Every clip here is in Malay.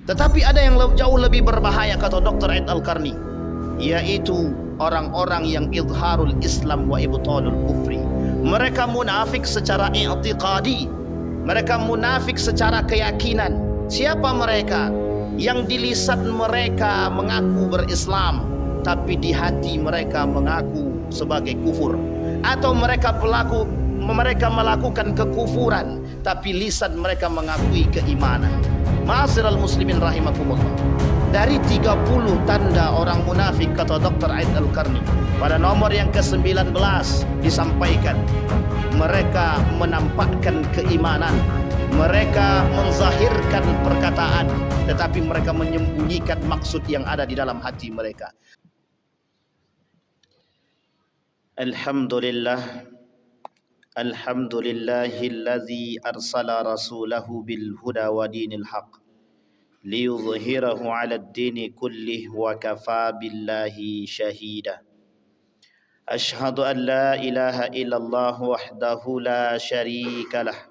Tetapi ada yang jauh lebih berbahaya, kata Dr. Aid Al-Qarni, yaitu orang-orang yang izharul Islam wa ibtalul kufri. Mereka munafik secara i'tiqadi, mereka munafik secara keyakinan. Siapa mereka? Yang di lisan mereka mengaku berislam, tapi di hati mereka mengaku sebagai kufur. Atau mereka melakukan kekufuran, tapi lisan mereka mengakui keimanan. Ma'asyiral muslimin rahimakumullah. Dari 30 tanda orang munafik, kata Dr. Aid Al-Qarni, pada nomor yang ke-19 disampaikan, mereka menampakkan keimanan, mereka menzahirkan perkataan, tetapi mereka menyembunyikan maksud yang ada di dalam hati mereka. Alhamdulillah, alhamdulillahilladzi arsala rasulahu bil huda wa dinil haq liyudhhirahu 'alad dini kullih wa kafa billahi shahida. Ashhadu an la ilaha illallah wahdahu la syarika lah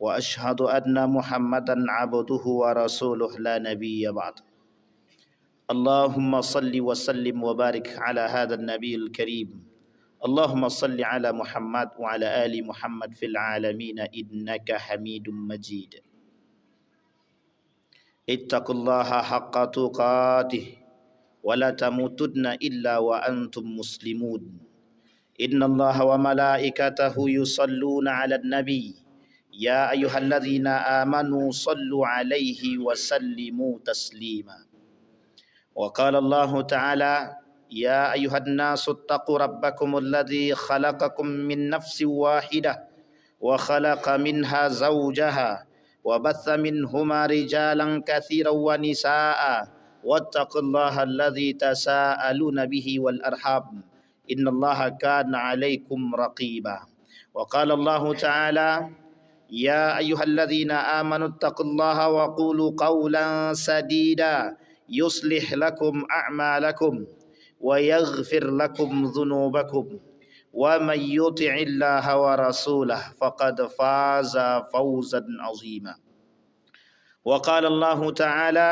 wa ashhadu anna Muhammadan 'abduhu wa rasuluh la nabiyya ba'd. Allahumma salli wa sallim wa barik ala hadzal nabiyil karim. Allahumma salli ala Muhammad wa ala ali Muhammad fil alamin innaka Hamidum Majid. Ittaqullaha haqqa tuqatih wa la tamutunna illa wa antum muslimun. Innallaha wa malaikatahu yusalluna 'alan nabi. Ya ayyuhalladzina amanu sallu 'alaihi wa sallimu taslima. Wa qala Allah ta'ala, ya ayyuhan nasu ittaqu rabbakumul ladzi khalaqakum min nafsin wahidah wa khalaqa minha zawjaha wa batha minhuma rijalan katsiran wa nisaa wattaqullaha alladzi tasaaluna bihi wal arham innallaha kana 'alaikum raqiba. Wa qala Allah ta'ala, ya ayyuhalladzina amanu ittaqullaha wa qulu qawlan sadida yuslih lakum a'malakum wa yaghfir lakum dhunubakum wa man yuti'illaha wa rasulahu faqad faza fawzan 'azima. Wa qala Allah ta'ala,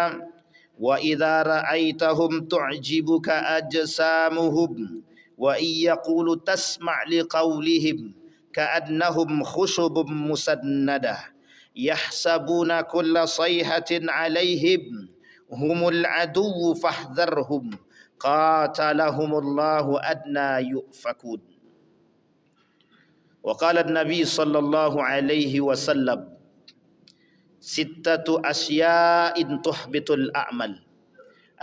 wa idza ra'aitahum tu'jibuka ajsamuhum wa iyyaqulu tasma' liqawlihim ka'annahum khushubun musannadah yahsabuna kulla sayhatin 'alaihim humul aduwwu fahdharhum qatalahumullahu adna yufakun. Wa qala an-nabi sallallahu alaihi wasallam, sittatu asya'in tuhbitul a'mal,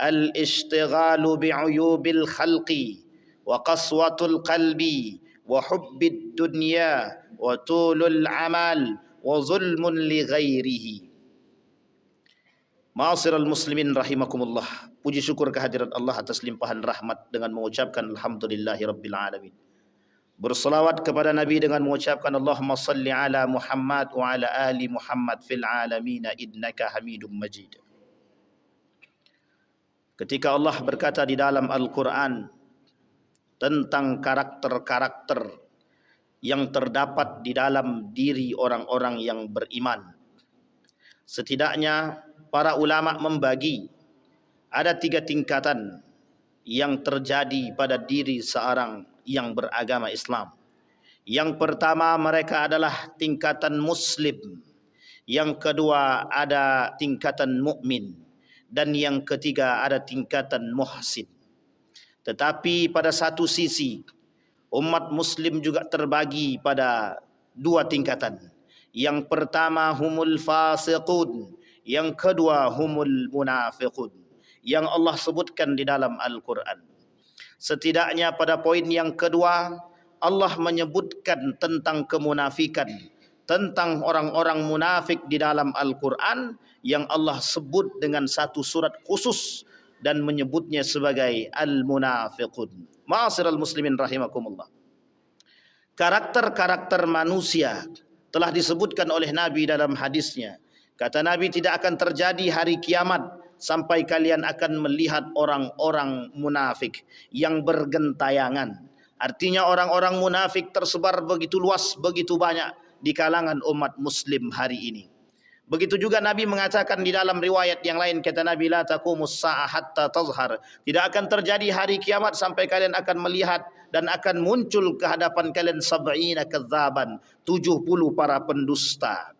al-ishtighalu bi'uyubil khalqi wa qaswatul qalbi wa hubbid dunya wa tulul amal wa zulmun li ghairihi. Ma'asyiral muslimin rahimakumullah. Puji syukur kehadirat Allah atas limpahan rahmat dengan mengucapkan alhamdulillahi rabbil alamin. Berselawat kepada Nabi dengan mengucapkan Allahumma salli ala Muhammad wa ala ali Muhammad fil alamin innaka Hamidum Majid. Ketika Allah berkata di dalam Al-Quran tentang karakter-karakter yang terdapat di dalam diri orang-orang yang beriman, setidaknya para ulama membagi ada 3 tingkatan yang terjadi pada diri seorang yang beragama Islam. Yang pertama, mereka adalah tingkatan muslim. Yang kedua, ada tingkatan mukmin. Dan yang ketiga, ada tingkatan muhsin. Tetapi pada satu sisi, umat muslim juga terbagi pada 2 tingkatan. Yang pertama, humul fasiqun. Yang kedua, humul munafiqun, yang Allah sebutkan di dalam Al-Quran. Setidaknya pada poin yang kedua, Allah menyebutkan tentang kemunafikan, tentang orang-orang munafik di dalam Al-Quran, yang Allah sebut dengan satu surat khusus dan menyebutnya sebagai Al-Munafiqun. Ma'asyiral muslimin rahimakumullah. Karakter-karakter manusia telah disebutkan oleh Nabi dalam hadisnya. Kata Nabi, tidak akan terjadi hari kiamat sampai kalian akan melihat orang-orang munafik yang bergentayangan. Artinya orang-orang munafik tersebar begitu luas, begitu banyak di kalangan umat muslim hari ini. Begitu juga Nabi mengatakan di dalam riwayat yang lain, kata Nabi, la taqumus sa'ah hatta tazhar. Tidak akan terjadi hari kiamat sampai kalian akan melihat dan akan muncul ke hadapan kalian sab'ina kadzaban, 70 para pendusta.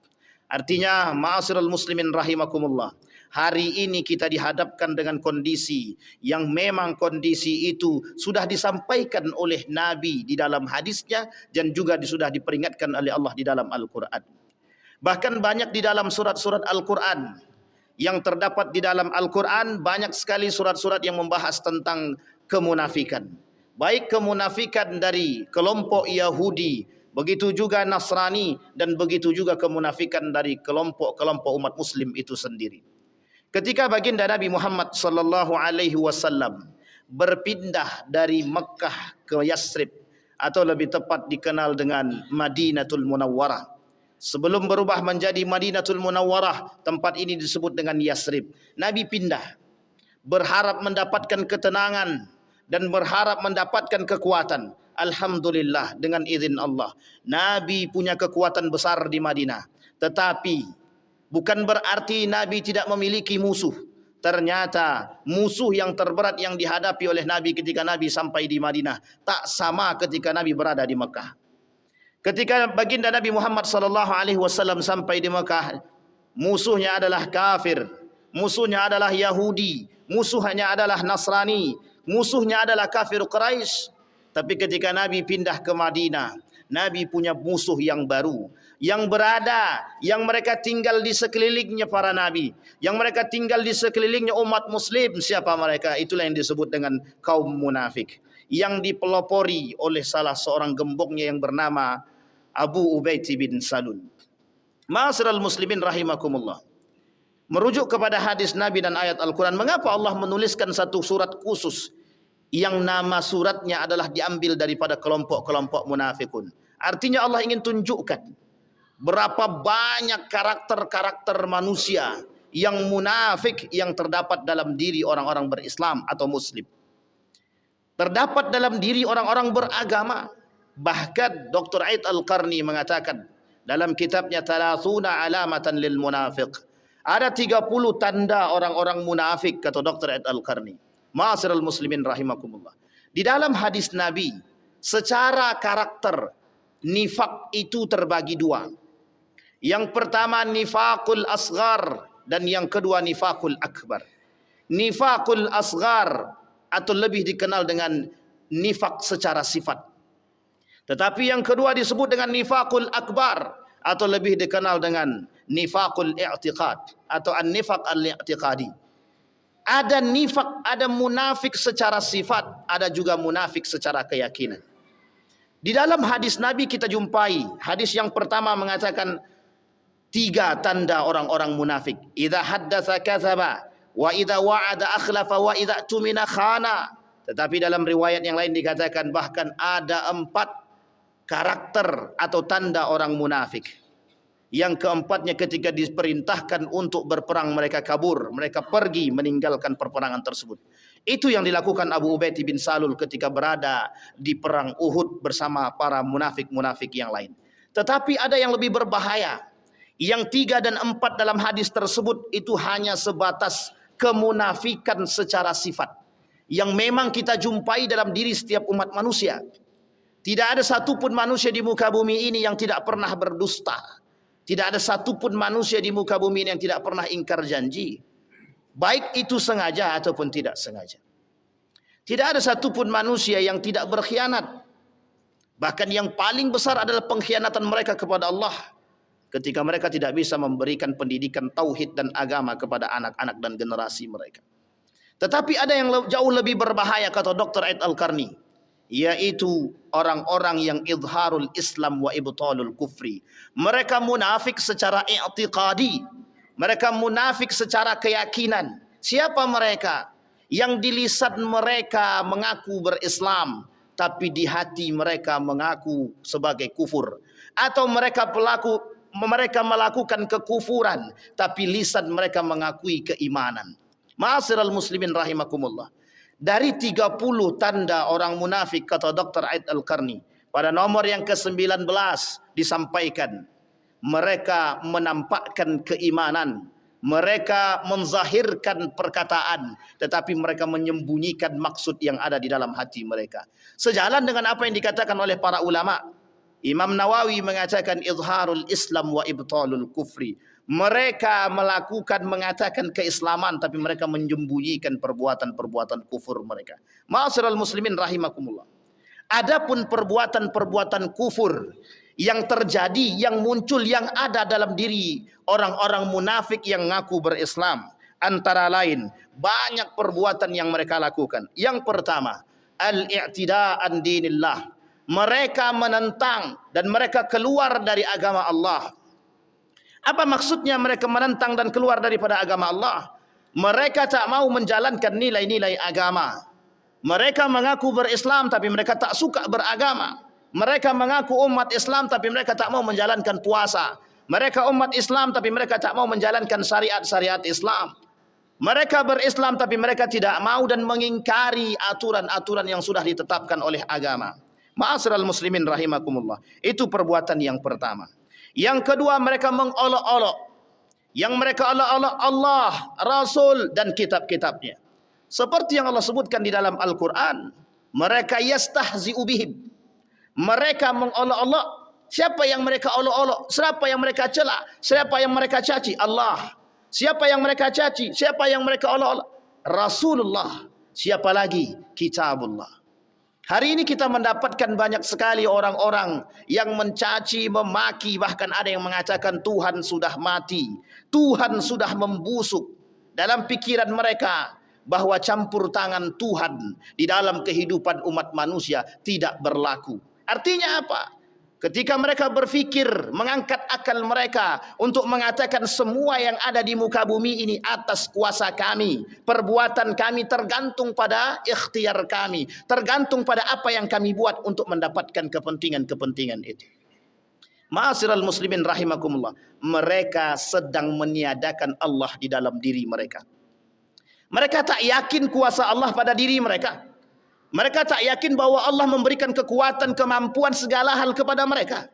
Artinya, ma'asyiral muslimin rahimakumullah, hari ini kita dihadapkan dengan kondisi yang memang kondisi itu sudah disampaikan oleh Nabi di dalam hadisnya dan juga sudah diperingatkan oleh Allah di dalam Al-Quran. Bahkan banyak di dalam surat-surat Al-Quran, yang terdapat di dalam Al-Quran banyak sekali surat-surat yang membahas tentang kemunafikan. Baik kemunafikan dari kelompok Yahudi, begitu juga Nasrani, dan begitu juga kemunafikan dari kelompok-kelompok umat Muslim itu sendiri. Ketika baginda Nabi Muhammad sallallahu alaihi wasallam berpindah dari Mekah ke Yasrib, atau lebih tepat dikenal dengan Madinatul Munawwarah, sebelum berubah menjadi Madinatul Munawwarah, tempat ini disebut dengan Yasrib. Nabi pindah, berharap mendapatkan ketenangan dan berharap mendapatkan kekuatan. Alhamdulillah, dengan izin Allah, Nabi punya kekuatan besar di Madinah. Tetapi bukan berarti Nabi tidak memiliki musuh. Ternyata musuh yang terberat yang dihadapi oleh Nabi ketika Nabi sampai di Madinah tak sama ketika Nabi berada di Mekah. Ketika baginda Nabi Muhammad sallallahu alaihi wasallam sampai di Mekah, musuhnya adalah kafir, musuhnya adalah Yahudi, musuhnya adalah Nasrani, musuhnya adalah kafir Quraisy. Tapi ketika Nabi pindah ke Madinah, Nabi punya musuh yang baru, yang berada, yang mereka tinggal di sekelilingnya para nabi, yang mereka tinggal di sekelilingnya umat muslim. Siapa mereka? Itulah yang disebut dengan kaum munafik, yang dipelopori oleh salah seorang gembongnya yang bernama Abu Ubaid bin Salul. Ma'asyiral muslimin rahimakumullah, merujuk kepada hadis Nabi dan ayat Al-Quran, mengapa Allah menuliskan satu surat khusus yang nama suratnya adalah diambil daripada kelompok-kelompok munafikun? Artinya Allah ingin tunjukkan berapa banyak karakter-karakter manusia yang munafik yang terdapat dalam diri orang-orang berislam atau muslim, terdapat dalam diri orang-orang beragama. Bahkan Dr. Aid Al-Qarni mengatakan dalam kitabnya Thalathuna Alamatan lil Munafiq, ada 30 tanda orang-orang munafik, kata Dr. Aid Al-Qarni. Ma'asyiral muslimin rahimakumullah, di dalam hadis Nabi secara karakter nifak itu terbagi dua. Yang pertama nifakul asghar dan yang kedua nifakul akbar. Nifakul asghar atau lebih dikenal dengan nifak secara sifat. Tetapi yang kedua disebut dengan nifakul akbar atau lebih dikenal dengan nifakul i'tiqad atau an-nifaq al-i'tiqadi. Ada nifak, ada munafik secara sifat, ada juga munafik secara keyakinan. Di dalam hadis Nabi kita jumpai, hadis yang pertama mengatakan 3 tanda orang-orang munafik. Idza haddatsa kadzaba, wa idza wa'ada akhlafa, wa idza tumina khana. Tetapi dalam riwayat yang lain dikatakan bahkan ada 4 karakter atau tanda orang munafik. Yang keempatnya ketika diperintahkan untuk berperang mereka kabur, mereka pergi meninggalkan perperangan tersebut. Itu yang dilakukan Abu Ubaid bin Salul ketika berada di perang Uhud bersama para munafik-munafik yang lain. Tetapi ada yang lebih berbahaya. Yang 3 dan 4 dalam hadis tersebut itu hanya sebatas kemunafikan secara sifat, yang memang kita jumpai dalam diri setiap umat manusia. Tidak ada satupun manusia di muka bumi ini yang tidak pernah berdusta. Tidak ada satupun manusia di muka bumi ini yang tidak pernah ingkar janji, baik itu sengaja ataupun tidak sengaja. Tidak ada satupun manusia yang tidak berkhianat. Bahkan yang paling besar adalah pengkhianatan mereka kepada Allah, ketika mereka tidak bisa memberikan pendidikan tauhid dan agama kepada anak-anak dan generasi mereka. Tetapi ada yang jauh lebih berbahaya, kata Dr. Aid Al-Qarni, yaitu orang-orang yang izharul Islam wa ibtalul kufri. Mereka munafik secara i'tiqadi, mereka munafik secara keyakinan. Siapa mereka? Yang di lisan mereka mengaku berislam, tapi di hati mereka mengaku sebagai kufur. Atau mereka melakukan kekufuran, tapi lisan mereka mengakui keimanan. Ma'asyiral muslimin rahimakumullah, dari 30 tanda orang munafik, kata Dr. Aid Al-Qarni, pada nomor yang ke-19 disampaikan mereka menampakkan keimanan, mereka menzahirkan perkataan, tetapi mereka menyembunyikan maksud yang ada di dalam hati mereka. Sejalan dengan apa yang dikatakan oleh para ulama, Imam Nawawi mengatakan izharul Islam wa ibtalul kufri. Mereka mengatakan keislaman, tapi mereka menyembunyikan perbuatan-perbuatan kufur mereka. Ma'asyiral muslimin rahimakumullah. Adapun perbuatan-perbuatan kufur yang terjadi, yang muncul, yang ada dalam diri orang-orang munafik yang ngaku berislam, antara lain banyak perbuatan yang mereka lakukan. Yang pertama, al-i'tida'an dinillah. Mereka menentang dan mereka keluar dari agama Allah. Apa maksudnya mereka menentang dan keluar daripada agama Allah? Mereka tak mau menjalankan nilai-nilai agama. Mereka mengaku berislam tapi mereka tak suka beragama. Mereka mengaku umat Islam tapi mereka tak mau menjalankan puasa. Mereka umat Islam tapi mereka tak mau menjalankan syariat-syariat Islam. Mereka berislam tapi mereka tidak mau dan mengingkari aturan-aturan yang sudah ditetapkan oleh agama. Ma'asyiral muslimin rahimakumullah. Itu perbuatan yang pertama. Yang kedua, mereka mengolok-olok. Yang mereka olok-olok Allah, Rasul dan kitab-kitabnya. Seperti yang Allah sebutkan di dalam Al-Quran. Mereka yastahzi'u bihim. Mereka mengolok-olok. Siapa yang mereka olok-olok? Siapa yang mereka celak? Siapa yang mereka caci? Allah. Siapa yang mereka caci? Siapa yang mereka olok-olok? Rasulullah. Siapa lagi? Kitabullah. Hari ini kita mendapatkan banyak sekali orang-orang yang mencaci, memaki, bahkan ada yang mengatakan Tuhan sudah mati, Tuhan sudah membusuk. Dalam pikiran mereka bahwa campur tangan Tuhan di dalam kehidupan umat manusia tidak berlaku. Artinya apa? Ketika mereka berfikir, mengangkat akal mereka untuk mengatakan semua yang ada di muka bumi ini atas kuasa kami. Perbuatan kami tergantung pada ikhtiar kami. Tergantung pada apa yang kami buat untuk mendapatkan kepentingan-kepentingan itu. Ma'asyiral muslimin rahimakumullah. Mereka sedang meniadakan Allah di dalam diri mereka. Mereka tak yakin kuasa Allah pada diri mereka. Mereka tak yakin bahwa Allah memberikan kekuatan, kemampuan segala hal kepada mereka.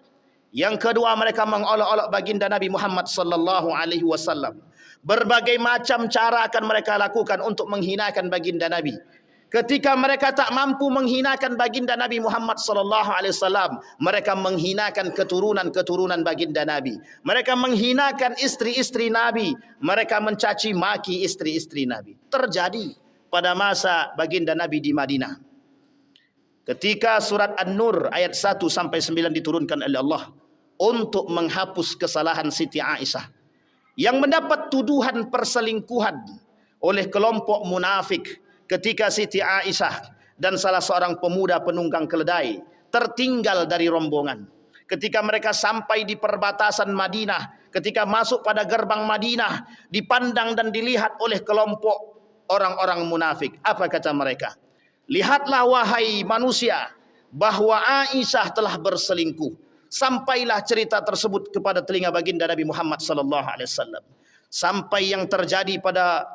Yang kedua, mereka mengolok-olok baginda Nabi Muhammad sallallahu alaihi wasallam. Berbagai macam cara akan mereka lakukan untuk menghinakan baginda Nabi. Ketika mereka tak mampu menghinakan baginda Nabi Muhammad sallallahu alaihi wasallam, mereka menghinakan keturunan-keturunan baginda Nabi. Mereka menghinakan istri-istri Nabi. Mereka mencaci maki istri-istri Nabi. Terjadi pada masa baginda Nabi di Madinah. Ketika surat An-Nur ayat 1 sampai 9 diturunkan oleh Allah untuk menghapus kesalahan Siti Aisyah yang mendapat tuduhan perselingkuhan oleh kelompok munafik ketika Siti Aisyah dan salah seorang pemuda penunggang keledai tertinggal dari rombongan. Ketika mereka sampai di perbatasan Madinah, ketika masuk pada gerbang Madinah, dipandang dan dilihat oleh kelompok orang-orang munafik. Apa kata mereka? Lihatlah wahai manusia, bahwa Aisyah telah berselingkuh. Sampailah cerita tersebut kepada telinga baginda Nabi Muhammad sallallahu alaihi wasallam. Sampai yang terjadi pada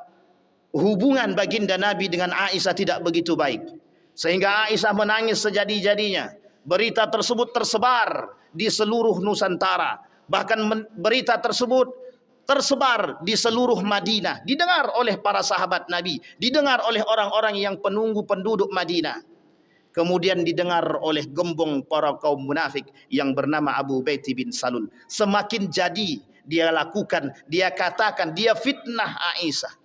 hubungan baginda Nabi dengan Aisyah tidak begitu baik. Sehingga Aisyah menangis sejadi-jadinya. Berita tersebut tersebar di seluruh Nusantara. Bahkan berita tersebut tersebar di seluruh Madinah, didengar oleh para sahabat Nabi, didengar oleh orang-orang yang penunggu penduduk Madinah. Kemudian didengar oleh gembong para kaum munafik yang bernama Abu Baiti bin Salul. Semakin jadi dia lakukan, dia katakan, dia fitnah Aisyah.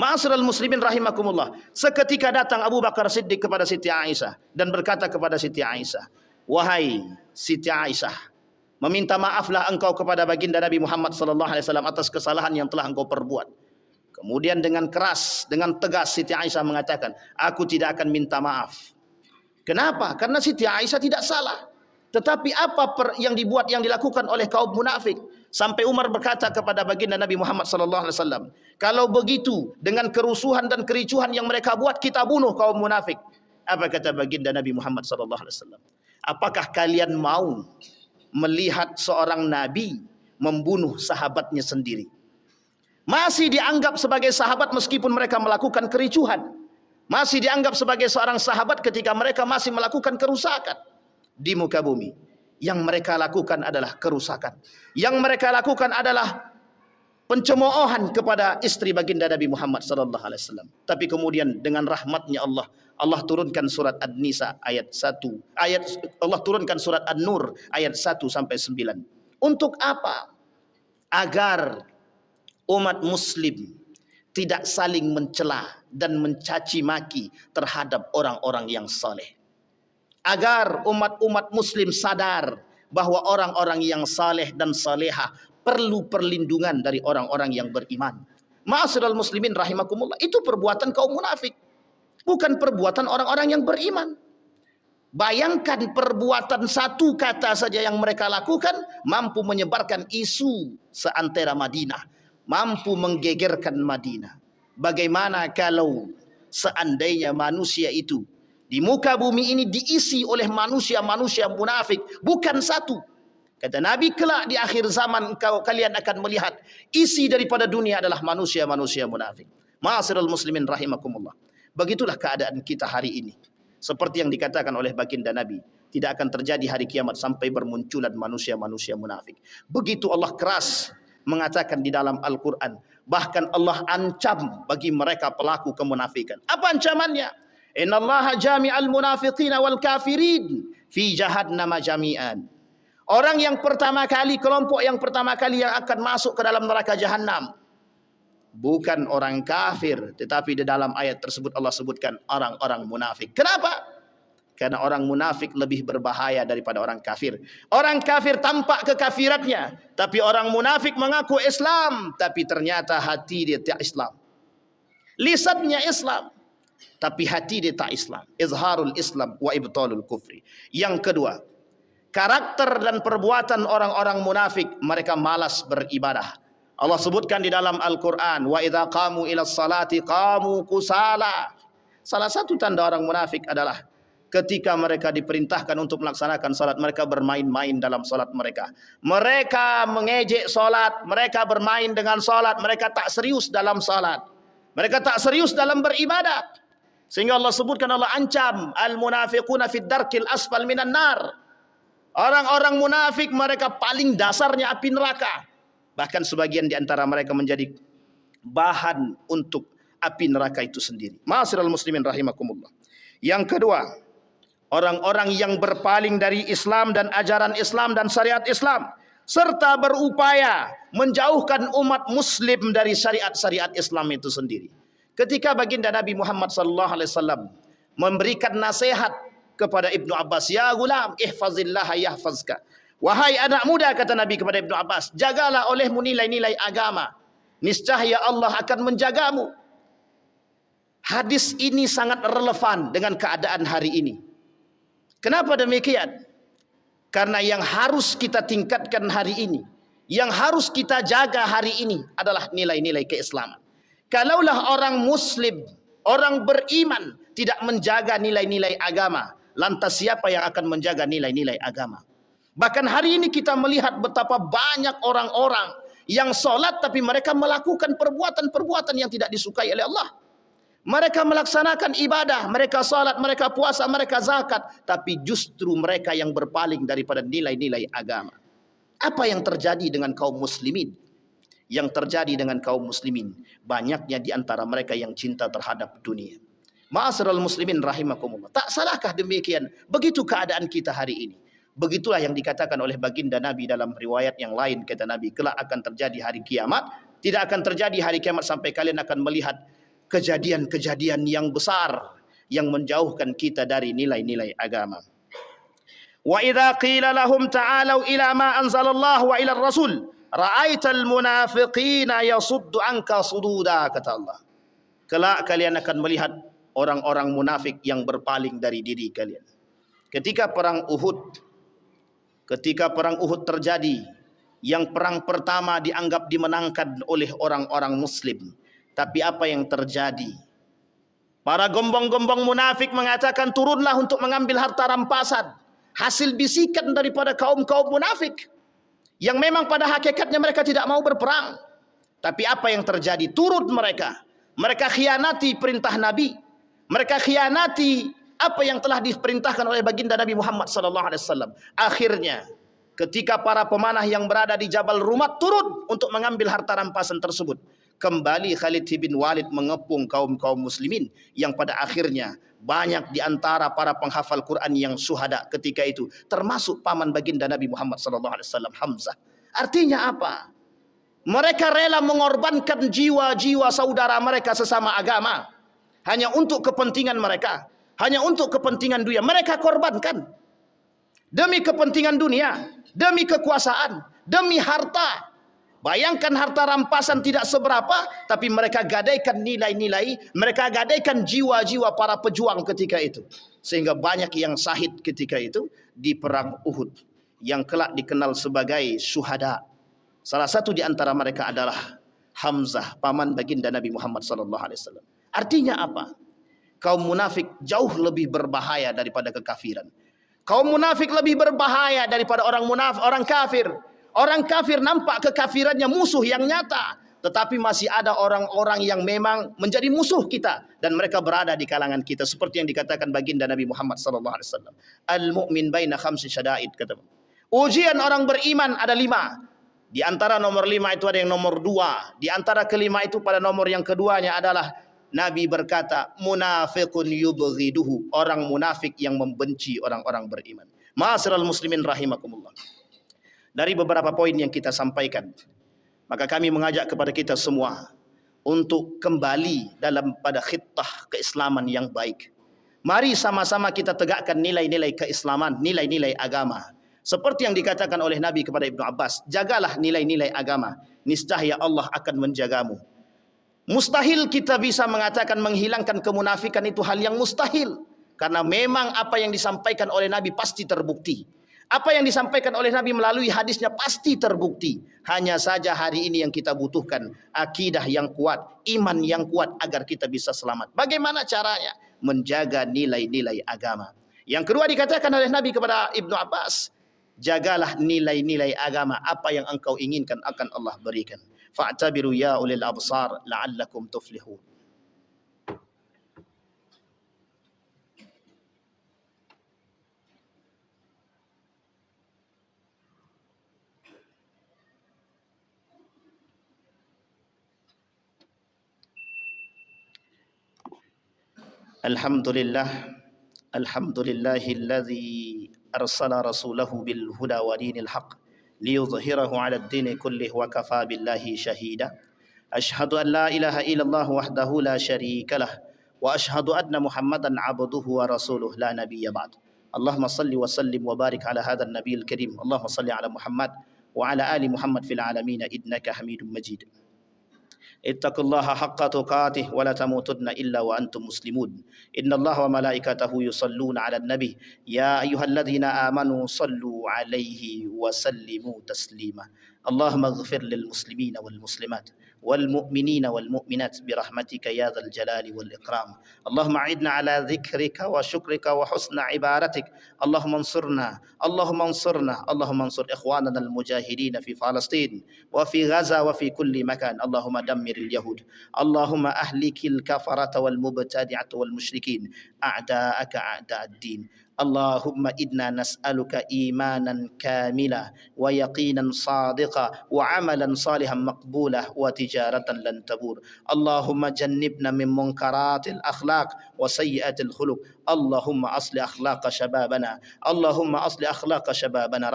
Ma'asyiral muslimin rahimakumullah. Seketika datang Abu Bakar Siddiq kepada Siti Aisyah dan berkata kepada Siti Aisyah, "Wahai Siti Aisyah, meminta maaflah engkau kepada baginda Nabi Muhammad sallallahu alaihi wasallam atas kesalahan yang telah engkau perbuat." Kemudian dengan keras, dengan tegas Siti Aisyah mengatakan, "Aku tidak akan minta maaf." Kenapa? Karena Siti Aisyah tidak salah. Tetapi apa yang dilakukan oleh kaum munafik? Sampai Umar berkata kepada baginda Nabi Muhammad sallallahu alaihi wasallam, "Kalau begitu dengan kerusuhan dan kericuhan yang mereka buat, kita bunuh kaum munafik." Apa kata baginda Nabi Muhammad sallallahu alaihi wasallam? "Apakah kalian mau melihat seorang nabi membunuh sahabatnya sendiri?" Masih dianggap sebagai sahabat meskipun mereka melakukan kericuhan. Masih dianggap sebagai seorang sahabat ketika mereka masih melakukan kerusakan di muka bumi. Yang mereka lakukan adalah kerusakan. Yang mereka lakukan adalah pencemoohan kepada istri baginda Nabi Muhammad sallallahu alaihi wasallam. Tapi kemudian dengan rahmatnya Allah turunkan surat An-Nisa ayat 1. Allah turunkan surat An-Nur ayat 1 sampai 9. Untuk apa? Agar umat muslim tidak saling mencela dan mencaci maki terhadap orang-orang yang saleh. Agar umat-umat muslim sadar bahwa orang-orang yang saleh dan salehah perlu perlindungan dari orang-orang yang beriman. Ma'asyiral muslimin rahimakumullah, itu perbuatan kaum munafik, bukan perbuatan orang-orang yang beriman. Bayangkan perbuatan satu kata saja yang mereka lakukan mampu menyebarkan isu seantero Madinah, mampu menggegerkan Madinah. Bagaimana kalau seandainya manusia itu di muka bumi ini diisi oleh manusia-manusia munafik, bukan satu. Kata Nabi, kelak di akhir zaman kalian akan melihat isi daripada dunia adalah manusia-manusia munafik. Ma'asyiral muslimin rahimakumullah. Begitulah keadaan kita hari ini. Seperti yang dikatakan oleh baginda Nabi, tidak akan terjadi hari kiamat sampai bermunculan manusia-manusia munafik. Begitu Allah keras mengatakan di dalam Al-Quran. Bahkan Allah ancam bagi mereka pelaku kemunafikan. Apa ancamannya? Innallaha jami'al munafiqina wal kafirin fi jahannama jami'an. Orang yang pertama kali, kelompok yang pertama kali yang akan masuk ke dalam neraka jahanam bukan orang kafir, tetapi di dalam ayat tersebut Allah sebutkan orang-orang munafik. Kenapa? Karena orang munafik lebih berbahaya daripada orang kafir. Orang kafir tampak kekafirannya, tapi orang munafik mengaku Islam, tapi ternyata hati dia tak Islam. Lisannya Islam, tapi hati dia tak Islam. Izharul Islam wa ibtalul kufri. Yang kedua, karakter dan perbuatan orang-orang munafik, mereka malas beribadah. Allah sebutkan di dalam Al-Quran, wa idza qamu ila salati qamu kusala. Salah satu tanda orang munafik adalah ketika mereka diperintahkan untuk melaksanakan salat, mereka bermain-main dalam salat mereka. Mereka mengejek salat, mereka bermain dengan salat, mereka tak serius dalam salat. Mereka tak serius dalam beribadah. Sehingga Allah sebutkan, Allah ancam al-munafiquna fid darkil asfal minan nar. Orang-orang munafik mereka paling dasarnya api neraka. Bahkan sebagian di antara mereka menjadi bahan untuk api neraka itu sendiri. Ma'asyiral muslimin rahimakumullah. Yang kedua, orang-orang yang berpaling dari Islam dan ajaran Islam dan syariat Islam, serta berupaya menjauhkan umat muslim dari syariat-syariat Islam itu sendiri. Ketika baginda Nabi Muhammad SAW memberikan nasihat kepada Ibnu Abbas, ya gulam, ihfazillah yahfazka. Wahai anak muda, kata Nabi kepada Ibnu Abbas, jagalah olehmu nilai-nilai agama, niscaya Allah akan menjagamu. Hadis ini sangat relevan dengan keadaan hari ini. Kenapa demikian? Karena yang harus kita tingkatkan hari ini, yang harus kita jaga hari ini adalah nilai-nilai keislaman. Kalaulah orang muslim, orang beriman tidak menjaga nilai-nilai agama, lantas siapa yang akan menjaga nilai-nilai agama? Bahkan hari ini kita melihat betapa banyak orang-orang yang sholat tapi mereka melakukan perbuatan-perbuatan yang tidak disukai oleh Allah. Mereka melaksanakan ibadah, mereka sholat, mereka puasa, mereka zakat, tapi justru mereka yang berpaling daripada nilai-nilai agama. Apa yang terjadi dengan kaum muslimin? Yang terjadi dengan kaum muslimin, banyaknya di antara mereka yang cinta terhadap dunia. Ma'asyiral muslimin rahimakumullah. Tak salahkah demikian? Begitu keadaan kita hari ini. Begitulah yang dikatakan oleh baginda Nabi dalam riwayat yang lain. Kata Nabi, kelak akan terjadi hari kiamat. Tidak akan terjadi hari kiamat sampai kalian akan melihat kejadian-kejadian yang besar yang menjauhkan kita dari nilai-nilai agama. Wa idza qila lahum ta'alu ila ma anzalallahu wa ila ar-rasul ra'aital munafiqina yasuddu anka sududa, kata Allah. Kelak kalian akan melihat orang-orang munafik yang berpaling dari diri kalian. Ketika perang Uhud terjadi, yang perang pertama dianggap dimenangkan oleh orang-orang muslim. Tapi apa yang terjadi? Para gombong-gombong munafik mengatakan, turunlah untuk mengambil harta rampasan. Hasil bisikan daripada kaum-kaum munafik, yang memang pada hakikatnya mereka tidak mau berperang. Tapi apa yang terjadi? Turut mereka. Mereka khianati perintah Nabi. Mereka khianati apa yang telah diperintahkan oleh baginda Nabi Muhammad SAW. Akhirnya ketika para pemanah yang berada di Jabal Rumat turun untuk mengambil harta rampasan tersebut, kembali Khalid bin Walid mengepung kaum muslimin yang pada akhirnya banyak di antara para penghafal Quran yang syuhada ketika itu, termasuk paman baginda Nabi Muhammad SAW, Hamzah. Artinya apa? Mereka rela mengorbankan jiwa-jiwa saudara mereka sesama agama hanya untuk kepentingan mereka, hanya untuk kepentingan dunia. Mereka korbankan demi kepentingan dunia, demi kekuasaan, demi harta. Bayangkan harta rampasan tidak seberapa, tapi mereka gadaikan nilai-nilai, mereka gadaikan jiwa-jiwa para pejuang ketika itu. Sehingga banyak yang syahid ketika itu di perang Uhud, yang kelak dikenal sebagai syuhada. Salah satu di antara mereka adalah Hamzah, paman baginda Nabi Muhammad SAW. Artinya apa? Kaum munafik jauh lebih berbahaya daripada kekafiran. Kaum munafik lebih berbahaya daripada orang kafir. Orang kafir nampak kekafirannya musuh yang nyata, tetapi masih ada orang-orang yang memang menjadi musuh kita dan mereka berada di kalangan kita, seperti yang dikatakan baginda Nabi Muhammad SAW. Al-mu'min baina khamsi syada'id, kata. Ujian orang beriman ada 5. Di antara nomor 5 itu ada yang nomor 2. Di antara kelima itu pada nomor yang keduanya adalah Nabi berkata, munafiqun yubghiduhu, orang munafik yang membenci orang-orang beriman. Ma'asyiral muslimin rahimakumullah. Dari beberapa poin yang kita sampaikan, maka kami mengajak kepada kita semua untuk kembali pada khittah keislaman yang baik. Mari sama-sama kita tegakkan nilai-nilai keislaman, nilai-nilai agama. Seperti yang dikatakan oleh Nabi kepada Ibnu Abbas, jagalah nilai-nilai agama, niscaya Allah akan menjagamu. Mustahil kita bisa mengatakan menghilangkan kemunafikan, itu hal yang mustahil. Karena memang apa yang disampaikan oleh Nabi pasti terbukti. Apa yang disampaikan oleh Nabi melalui hadisnya pasti terbukti. Hanya saja hari ini yang kita butuhkan akidah yang kuat, iman yang kuat agar kita bisa selamat. Bagaimana caranya? Menjaga nilai-nilai agama. Yang kedua dikatakan oleh Nabi kepada Ibnu Abbas, jagalah nilai-nilai agama, apa yang engkau inginkan akan Allah berikan. Fa'tabiru ya ulil absar la'allakum tuflihun. Alhamdulillahilladzi arsala rasulahu bil huda wa dinil haq liyudhhirahu 'ala ad-din kullih wa kafa billahi shahida. Ashhadu an la ilaha illallah wahdahu la syarika lah wa ashhadu anna Muhammadan 'abduhu wa rasuluh la nabiyya ba'd. Allahumma salli wa sallim wa barik 'ala hadzal nabiyil karim. Allahumma salli 'ala Muhammad wa 'ala ali Muhammad fil 'alamin innaka Hamidum Majid. Ittaqullaha haqqa tuqatih wa la tamutunna illa wa antum muslimun. Innallaha wa malaikatahu yusalluna 'alan nabi ya ayyuhalladzina amanu sallu 'alaihi wa sallimu taslima. Allahumma ighfir lil muslimina wal muslimat wal mu'minina wal mu'minat bi rahmatika ya dzal jalali wal ikram. Allahumma a'idna 'ala dzikrika wa syukrika wa husna ibadatik. Allahumma ansurna, Allahumma ansurna, Allahumma ansur ikhwanana al mujahidin fi Palestin wa fi Gaza wa fi kulli makan. Allahumma dammir al yahud, Allahumma ahlikil kafarata wal mubtadi'ata wal musyrikin a'da'aka a'da'ad din. Allahumma inna nas'aluka imanan kamila wa yaqinan sadiqa wa amalan salihan maqbulah wa tijaratan lan tabur. Allahumma jannibna min munkaratil akhlaq wa sayyiatil khuluq. Allahumma asli akhlaqa syababana, Allahumma asli akhlaqa syababana.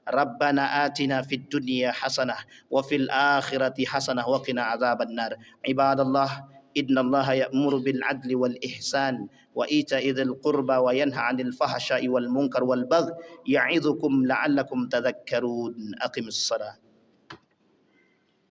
Rabbana atina fid dunya hasanah wa fil akhirati hasanah wa qina adzaban nar. Ibadallah, innallaha ya'muru bil adli wal ihsan wa ita'i dzil qurba wa yanha 'anil fahsya'i wal munkar wal baghi ya'idzukum la'allakum tadhakkarun. Aqimus shalah.